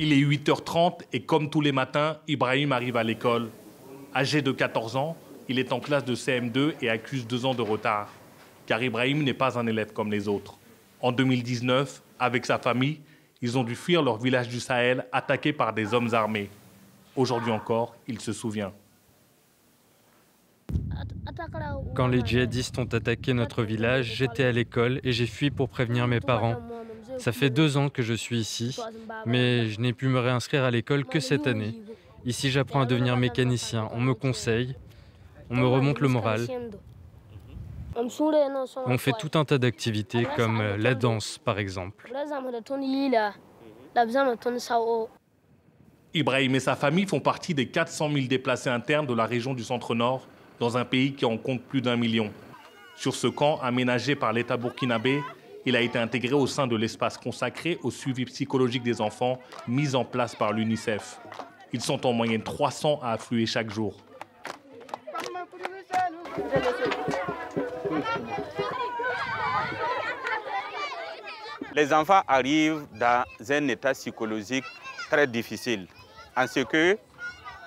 Il est 8h30 et comme tous les matins, Ibrahim arrive à l'école. Âgé de 14 ans, il est en classe de CM2 et accuse 2 ans de retard. Car Ibrahim n'est pas un élève comme les autres. En 2019, avec sa famille, ils ont dû fuir leur village du Sahel attaqué par des hommes armés. Aujourd'hui encore, il se souvient. Quand les djihadistes ont attaqué notre village, j'étais à l'école et j'ai fui pour prévenir mes parents. Ça fait 2 ans que je suis ici, mais je n'ai pu me réinscrire à l'école que cette année. Ici, j'apprends à devenir mécanicien. On me conseille, on me remonte le moral. On fait tout un tas d'activités comme la danse, par exemple. Ibrahim et sa famille font partie des 400 000 déplacés internes de la région du Centre-Nord, dans un pays qui en compte plus d'1 million. Sur ce camp, aménagé par l'État burkinabé, il a été intégré au sein de l'espace consacré au suivi psychologique des enfants mis en place par l'UNICEF. Ils sont en moyenne 300 à affluer chaque jour. Les enfants arrivent dans un état psychologique très difficile, en ce que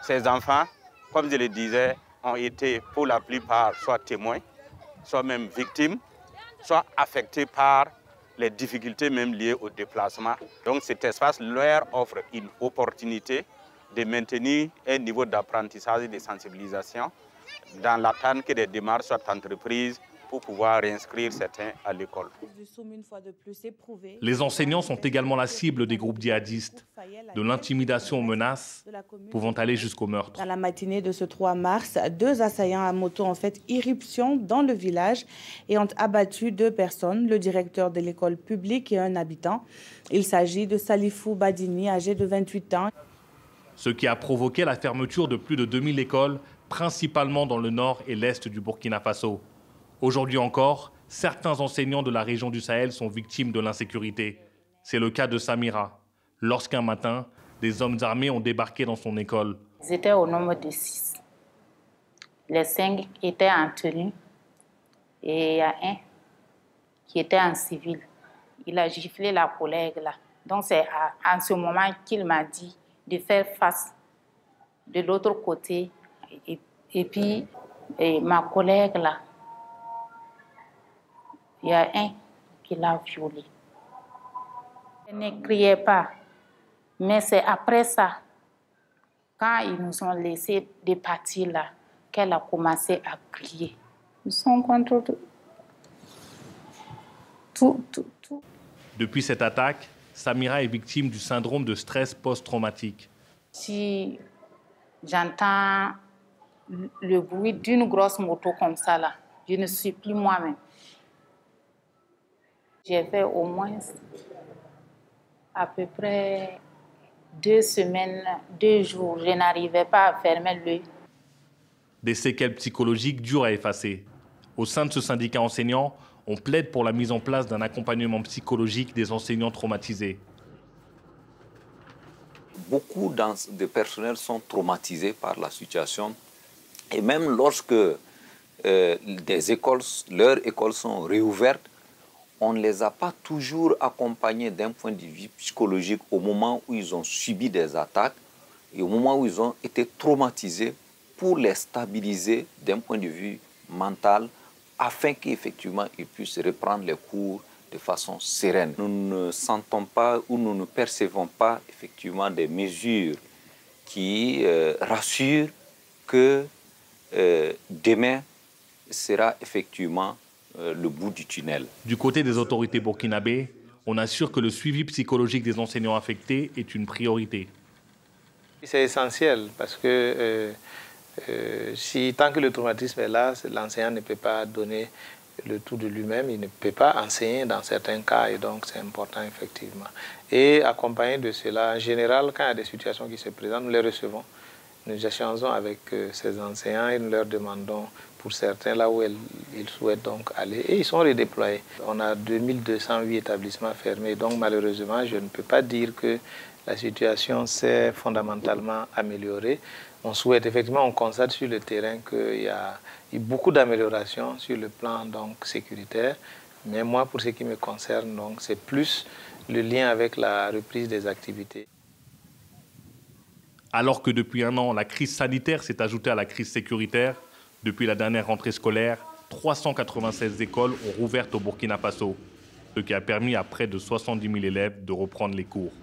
ces enfants, comme je le disais, ont été pour la plupart soit témoins, soit même victimes, soit affectés par les difficultés même liées au déplacement. Donc cet espace leur offre une opportunité de maintenir un niveau d'apprentissage et de sensibilisation dans l'attente que des démarches soient entreprises pour pouvoir réinscrire certains à l'école. Les enseignants sont également la cible des groupes djihadistes, de l'intimidation aux menaces, pouvant aller jusqu'au meurtre. Dans la matinée de ce 3 mars, 2 assaillants à moto ont fait irruption dans le village et ont abattu 2 personnes, le directeur de l'école publique et un habitant. Il s'agit de Salifou Badini, âgé de 28 ans. Ce qui a provoqué la fermeture de plus de 2000 écoles, principalement dans le nord et l'est du Burkina Faso. Aujourd'hui encore, certains enseignants de la région du Sahel sont victimes de l'insécurité. C'est le cas de Samira. Lorsqu'un matin, des hommes armés ont débarqué dans son école. Ils étaient au nombre de 6. Les 5 étaient en tenue et il y a un qui était en civil. Il a giflé la collègue là. Donc c'est en ce moment qu'il m'a dit de faire face de l'autre côté. Et puis ma collègue là, il y a un qui l'a violée. Elle ne criait pas, mais c'est après ça, quand ils nous ont laissé départir là, qu'elle a commencé à crier. Ils sont contre tout. Depuis cette attaque, Samira est victime du syndrome de stress post-traumatique. Si j'entends le bruit d'une grosse moto comme ça là, je ne suis plus moi-même. J'ai fait au moins à peu près 2 semaines, 2 jours. Je n'arrivais pas à fermer l'œil. Des séquelles psychologiques dures à effacer. Au sein de ce syndicat enseignant, on plaide pour la mise en place d'un accompagnement psychologique des enseignants traumatisés. Beaucoup de personnels sont traumatisés par la situation. Et même lorsque leurs écoles sont réouvertes, on ne les a pas toujours accompagnés d'un point de vue psychologique au moment où ils ont subi des attaques et au moment où ils ont été traumatisés pour les stabiliser d'un point de vue mental afin qu'effectivement ils puissent reprendre les cours de façon sereine. Nous ne sentons pas ou nous ne percevons pas effectivement des mesures qui rassurent que demain sera effectivement le bout du tunnel. Du côté des autorités burkinabées, on assure que le suivi psychologique des enseignants affectés est une priorité. C'est essentiel parce que tant que le traumatisme est là, l'enseignant ne peut pas donner le tout de lui-même, il ne peut pas enseigner dans certains cas et donc c'est important effectivement. Et accompagné de cela, en général, quand il y a des situations qui se présentent, nous les recevons. Nous échangeons avec ces enseignants et nous leur demandons pour certains là où ils souhaitent donc aller et ils sont redéployés. On a 2208 établissements fermés, donc malheureusement je ne peux pas dire que la situation s'est fondamentalement améliorée. On souhaite effectivement, on constate sur le terrain qu'il y a eu beaucoup d'améliorations sur le plan donc sécuritaire, mais moi pour ce qui me concerne donc c'est plus le lien avec la reprise des activités. Alors que depuis un an, la crise sanitaire s'est ajoutée à la crise sécuritaire, depuis la dernière rentrée scolaire, 396 écoles ont rouvert au Burkina Faso, ce qui a permis à près de 70 000 élèves de reprendre les cours.